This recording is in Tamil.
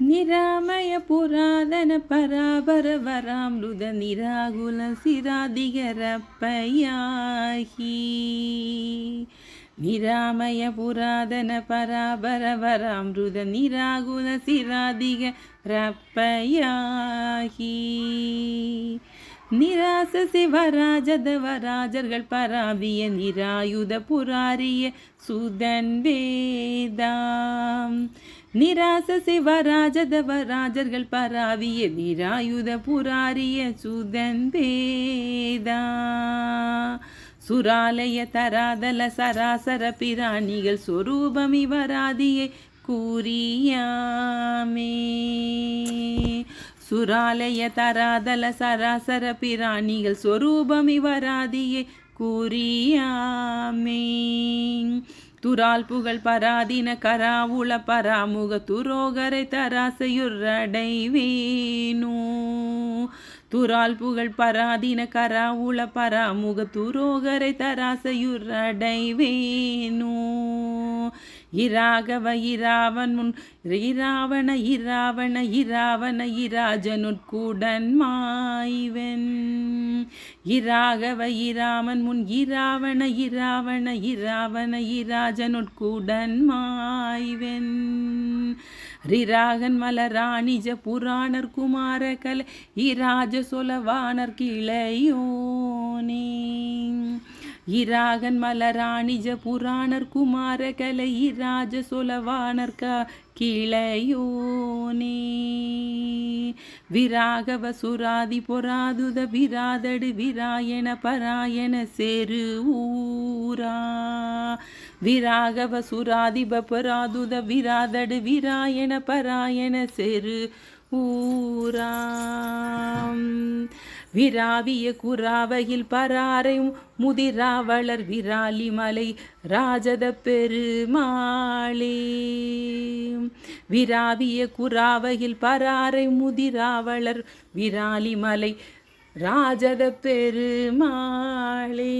निरामय पुरातन पराबर वरामृत निराकुल सिरादिगरपयाहि निरामय पुरातन पराबर वरामृत निराकुल सिरादिगरपयाहि निरास சிவராஜதவராஜர்கள் பராவிய நிராயுத புராரிய சுதன் வேதாம் நிராச சிவராஜதவராஜர்கள் பராவிய நிராயுத புராரிய சுதன் வேதா சுராலய தராதல சராசர பிராணிகள் சொரூபமிவராதியை கூறியாமே சுராலய தராதல சராசர பிராணிகள் சொரூபமிவராதியை கூறியாமே துரால் புகழ் பராதின கராவுள பராமுக துரோகரை தராசையுறடைவேனோ துரால் புகழ் பராதின கராவுள பராமுக துரோகரை தராசையுறடைவேனோ இராகவ இராவன் முன் இராவண இராவண இராவண இராஜனுட்கூடன் மாய்வன் இராகவ இராமன் முன் இராவண இராவண இராவண இராஜனுட்கூடன் மாய்வன் ரிராகன் மலராணிஜ புராணர் குமார கலை இராஜ சொலவானர் கிளையோனே இராகன் மலராணிஜ புராணர் குமார கலை இராஜ சொலவானர் கிளையோனே விராகவ சுராதி பொராதுத விராதடு விராயண பராயண செரு ஊரா விராகவ சுராதிப பராதுத விராதடு விராயண பராயண செரு ஊராம் விராவிய குராவையில் பராரையும் முதிராவளர் விராலி மலை ராஜத பெருமாளே விராவிய குராவையில் பராரை முதிராவளர் விராலி மலை ராஜத பெருமாளே.